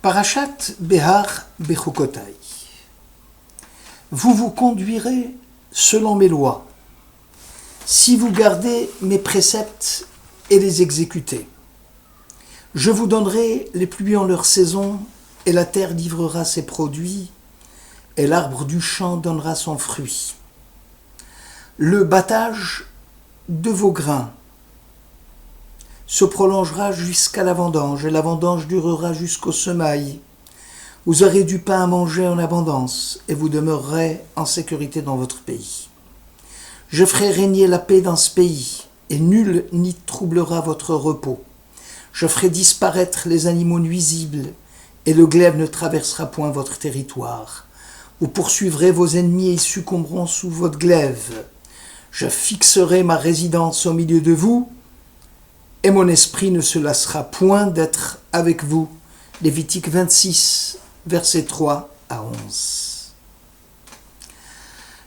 Parashat Behar Bechukotai. Vous vous conduirez selon mes lois, si vous gardez mes préceptes et les exécutez. Je vous donnerai les pluies en leur saison, et la terre livrera ses produits, et l'arbre du champ donnera son fruit. Le battage de vos grains se prolongera jusqu'à la vendange, et la vendange durera jusqu'au semail. Vous aurez du pain à manger en abondance, et vous demeurerez en sécurité dans votre pays. Je ferai régner la paix dans ce pays, et nul n'y troublera votre repos. Je ferai disparaître les animaux nuisibles, et le glaive ne traversera point votre territoire. Vous poursuivrez vos ennemis et ils succomberont sous votre glaive. Je fixerai ma résidence au milieu de vous, et mon esprit ne se lassera point d'être avec vous. Lévitique 26, versets 3 à 11.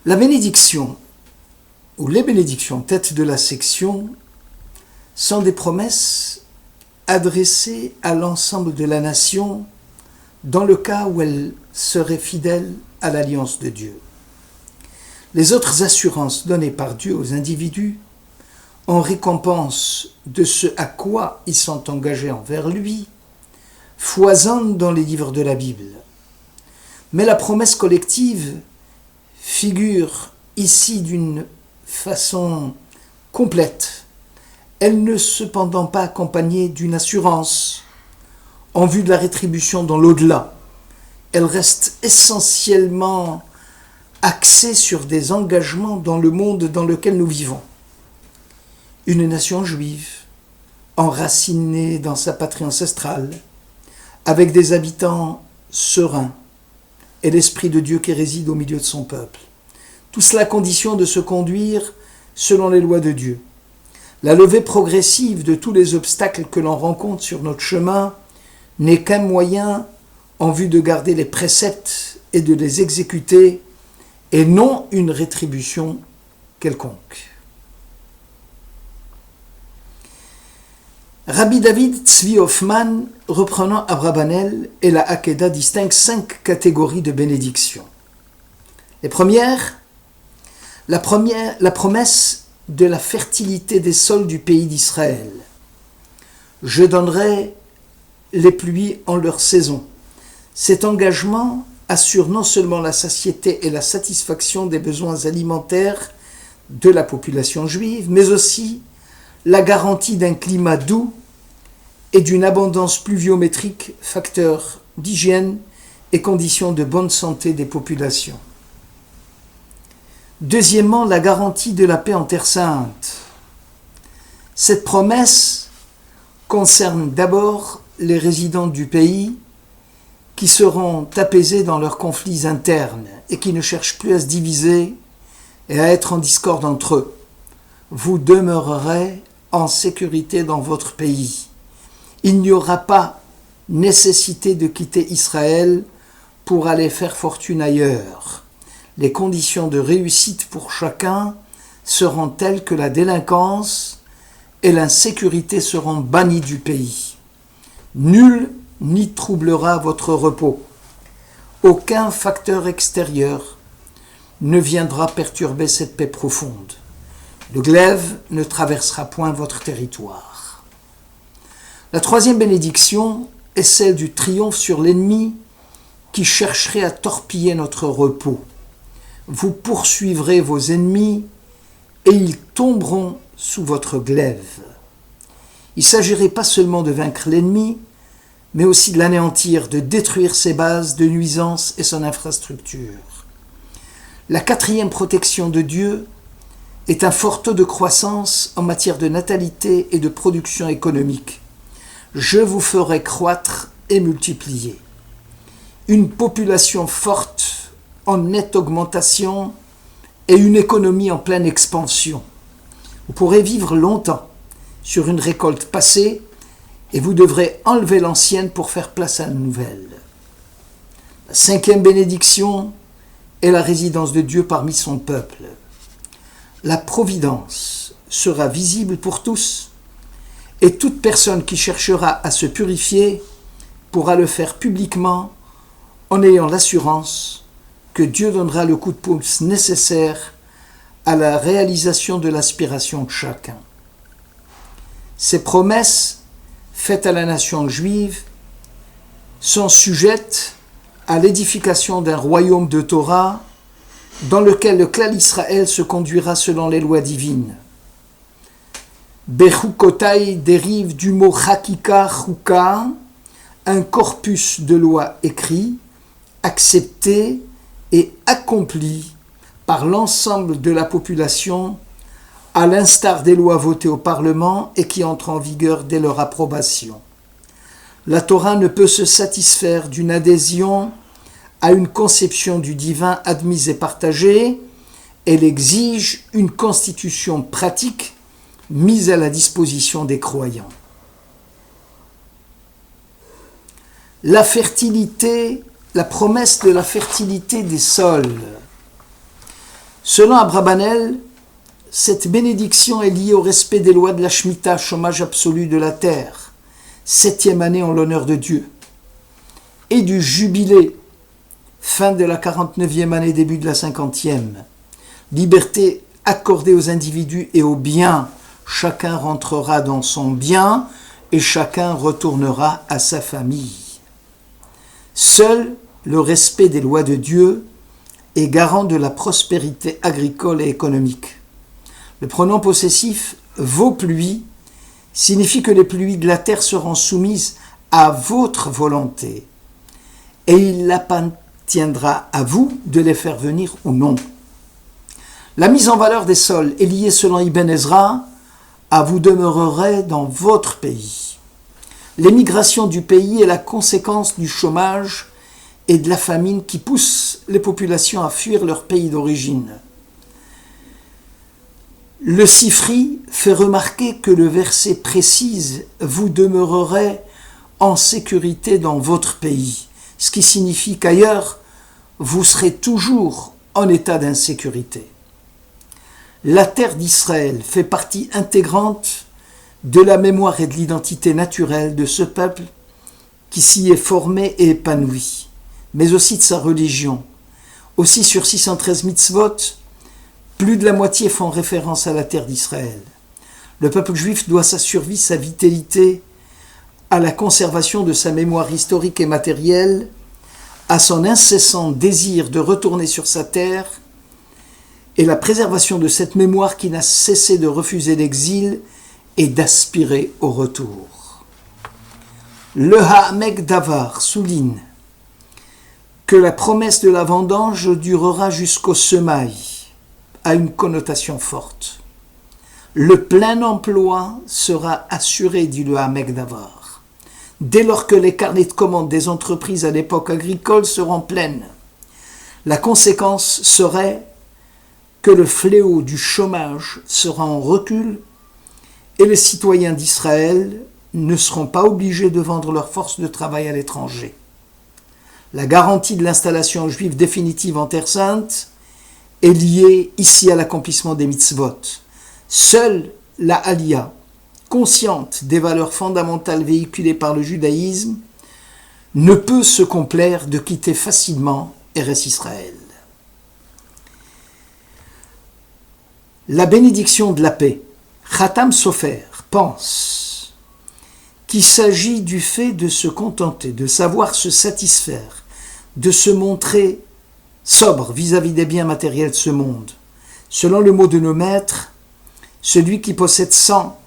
La bénédiction, ou les bénédictions, tête de la section, sont des promesses adressées à l'ensemble de la nation dans le cas où elle serait fidèle à l'alliance de Dieu. Les autres assurances données par Dieu aux individus en récompense de ce à quoi ils sont engagés envers lui, foisonnent dans les livres de la Bible. Mais la promesse collective figure ici d'une façon complète. Elle n'est cependant pas accompagnée d'une assurance en vue de la rétribution dans l'au-delà. Elle reste essentiellement axée sur des engagements dans le monde dans lequel nous vivons. Une nation juive, enracinée dans sa patrie ancestrale, avec des habitants sereins et l'Esprit de Dieu qui réside au milieu de son peuple. Tout cela à condition de se conduire selon les lois de Dieu. La levée progressive de tous les obstacles que l'on rencontre sur notre chemin n'est qu'un moyen en vue de garder les préceptes et de les exécuter, et non une rétribution quelconque. Rabbi David Tzvi Hoffman, reprenant Abrabanel et la Hakeda, distingue 5 catégories de bénédictions. Les premières, la promesse de la fertilité des sols du pays d'Israël. Je donnerai les pluies en leur saison. Cet engagement assure non seulement la satiété et la satisfaction des besoins alimentaires de la population juive, mais aussi la garantie d'un climat doux et d'une abondance pluviométrique, facteur d'hygiène et conditions de bonne santé des populations. Deuxièmement, la garantie de la paix en Terre Sainte. Cette promesse concerne d'abord les résidents du pays qui seront apaisés dans leurs conflits internes et qui ne cherchent plus à se diviser et à être en discorde entre eux. Vous demeurerez en sécurité dans votre pays. Il n'y aura pas nécessité de quitter Israël pour aller faire fortune ailleurs. Les conditions de réussite pour chacun seront telles que la délinquance et l'insécurité seront bannies du pays. Nul n'y troublera votre repos. Aucun facteur extérieur ne viendra perturber cette paix profonde. Le glaive ne traversera point votre territoire. La troisième bénédiction est celle du triomphe sur l'ennemi qui chercherait à torpiller notre repos. Vous poursuivrez vos ennemis et ils tomberont sous votre glaive. Il ne s'agirait pas seulement de vaincre l'ennemi, mais aussi de l'anéantir, de détruire ses bases de nuisance et son infrastructure. La quatrième protection de Dieu est un fort taux de croissance en matière de natalité et de production économique. Je vous ferai croître et multiplier. Une population forte en nette augmentation et une économie en pleine expansion. Vous pourrez vivre longtemps sur une récolte passée et vous devrez enlever l'ancienne pour faire place à la nouvelle. La cinquième bénédiction est la résidence de Dieu parmi son peuple. La providence sera visible pour tous, et toute personne qui cherchera à se purifier pourra le faire publiquement en ayant l'assurance que Dieu donnera le coup de pouce nécessaire à la réalisation de l'aspiration de chacun. Ces promesses faites à la nation juive sont sujettes à l'édification d'un royaume de Torah dans lequel le clan Israël se conduira selon les lois divines. Bechukotai dérive du mot chakika, chuka, un corpus de lois écrits, acceptés et accomplis par l'ensemble de la population, à l'instar des lois votées au Parlement et qui entrent en vigueur dès leur approbation. La Torah ne peut se satisfaire d'une adhésion à une conception du divin admise et partagée, elle exige une constitution pratique mise à la disposition des croyants. La fertilité, la promesse de la fertilité des sols. Selon Abrabanel, cette bénédiction est liée au respect des lois de la Shemitah, chômage absolu de la terre, 7e année en l'honneur de Dieu, et du jubilé, fin de la 49e année, début de la 50e, liberté accordée aux individus et aux biens, chacun rentrera dans son bien et chacun retournera à sa famille. Seul le respect des lois de Dieu est garant de la prospérité agricole et économique. Le pronom possessif « vos pluies » signifie que les pluies de la terre seront soumises à votre volonté et il appartiendra à vous de les faire venir ou non. La mise en valeur des sols est liée selon Ibn Ezra à « vous demeurerez dans votre pays ». L'émigration du pays est la conséquence du chômage et de la famine qui poussent les populations à fuir leur pays d'origine. Le Sifri fait remarquer que le verset précise « vous demeurerez en sécurité dans votre pays », ce qui signifie qu'ailleurs, vous serez toujours en état d'insécurité. La terre d'Israël fait partie intégrante de la mémoire et de l'identité naturelle de ce peuple qui s'y est formé et épanoui, mais aussi de sa religion. Aussi, sur 613 mitzvot, plus de la moitié font référence à la terre d'Israël. Le peuple juif doit sa survie, sa vitalité, à la conservation de sa mémoire historique et matérielle, à son incessant désir de retourner sur sa terre, et la préservation de cette mémoire qui n'a cessé de refuser l'exil et d'aspirer au retour. Le Ha'amek Davar souligne que la promesse de la vendange durera jusqu'au semail, a une connotation forte. Le plein emploi sera assuré, dit le Ha'amek Davar, dès lors que les carnets de commandes des entreprises à l'époque agricole seront pleines. La conséquence serait que le fléau du chômage sera en recul et les citoyens d'Israël ne seront pas obligés de vendre leur force de travail à l'étranger. La garantie de l'installation juive définitive en Terre Sainte est liée ici à l'accomplissement des mitzvot. Seule la Aliyah, consciente des valeurs fondamentales véhiculées par le judaïsme, ne peut se complaire de quitter facilement Eretz Israël. La bénédiction de la paix. Khatam Sofer pense qu'il s'agit du fait de se contenter, de savoir se satisfaire, de se montrer sobre vis-à-vis des biens matériels de ce monde. Selon le mot de nos maîtres, celui qui possède 100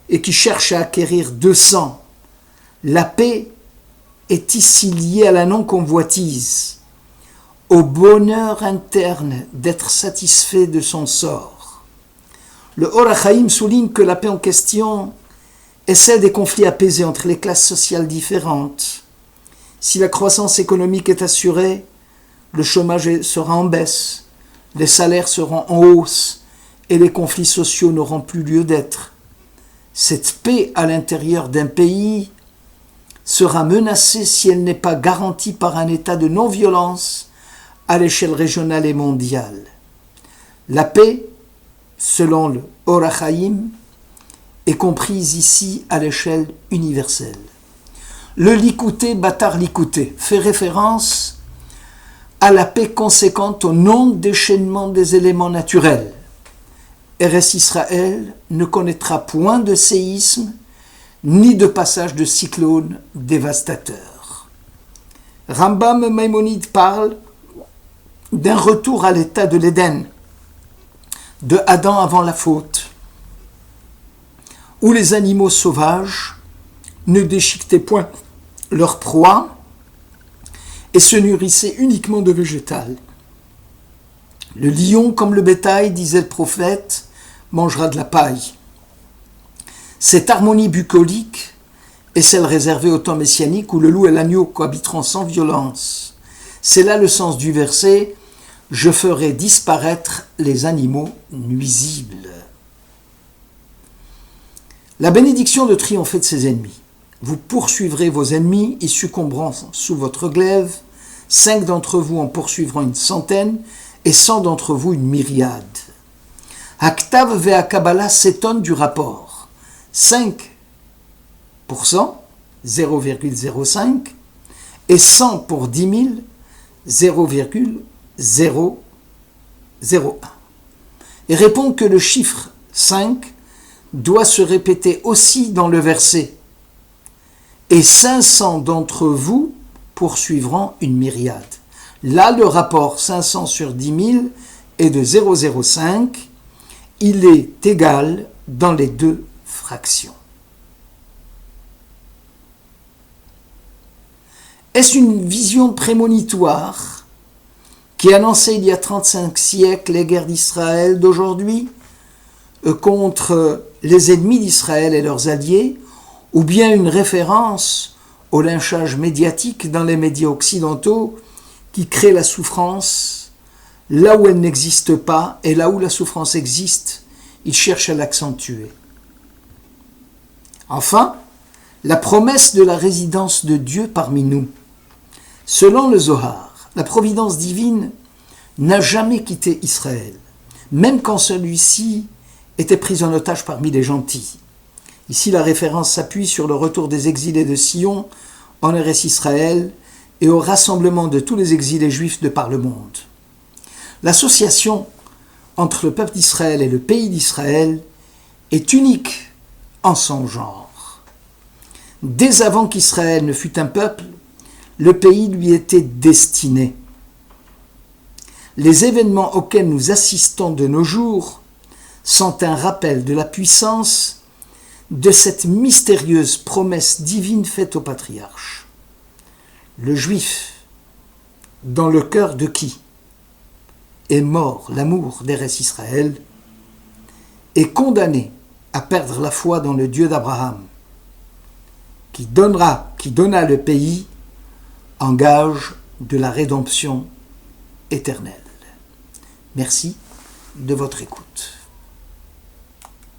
et qui cherche à acquérir 200, la paix est ici liée à la non-convoitise, au bonheur interne d'être satisfait de son sort. Le Or HaChaim souligne que la paix en question est celle des conflits apaisés entre les classes sociales différentes. Si la croissance économique est assurée, le chômage sera en baisse, les salaires seront en hausse et les conflits sociaux n'auront plus lieu d'être. Cette paix à l'intérieur d'un pays sera menacée si elle n'est pas garantie par un état de non-violence à l'échelle régionale et mondiale. La paix, selon le Or HaChaim, est comprise ici à l'échelle universelle. Le Likouté, Bâtard Likouté, fait référence à la paix conséquente au non-déchaînement des éléments naturels. Eretz Israël ne connaîtra point de séisme ni de passage de cyclones dévastateurs. Rambam Maïmonide parle d'un retour à l'état de l'Éden, de Adam avant la faute, où les animaux sauvages ne déchiquetaient point leur proie et se nourrissaient uniquement de végétal. Le lion, comme le bétail, disait le prophète, mangera de la paille. Cette harmonie bucolique est celle réservée au temps messianique où le loup et l'agneau cohabiteront sans violence. C'est là le sens du verset « Je ferai disparaître les animaux nuisibles ». La bénédiction de triompher de ses ennemis. Vous poursuivrez vos ennemis, ils succomberont sous votre glaive. 5 d'entre vous en poursuivront une centaine, et 100 d'entre vous une myriade. Haktav vea Kabbalah s'étonne du rapport. 5%, 0,05, et 100 pour 10 000, 0,001. Et répond que le chiffre 5 doit se répéter aussi dans le verset. Et 500 d'entre vous poursuivront une myriade. Là, le rapport 500 sur 10 000 est de 0,05. Il est égal dans les deux fractions. Est-ce une vision prémonitoire qui annonçait il y a 35 siècles les guerres d'Israël d'aujourd'hui contre les ennemis d'Israël et leurs alliés, ou bien une référence au lynchage médiatique dans les médias occidentaux qui crée la souffrance là où elle n'existe pas, et là où la souffrance existe, ils cherchent à l'accentuer. Enfin, la promesse de la résidence de Dieu parmi nous. Selon le Zohar, la providence divine n'a jamais quitté Israël, même quand celui-ci était pris en otage parmi les gentils. Ici, la référence s'appuie sur le retour des exilés de Sion en Eretz Israël et au rassemblement de tous les exilés juifs de par le monde. L'association entre le peuple d'Israël et le pays d'Israël est unique en son genre. Dès avant qu'Israël ne fût un peuple, le pays lui était destiné. Les événements auxquels nous assistons de nos jours sont un rappel de la puissance de cette mystérieuse promesse divine faite au patriarche. Le juif, dans le cœur de qui est mort l'amour d'Eretz Israël, est condamné à perdre la foi dans le Dieu d'Abraham, qui donna le pays en gage de la rédemption éternelle. Merci de votre écoute.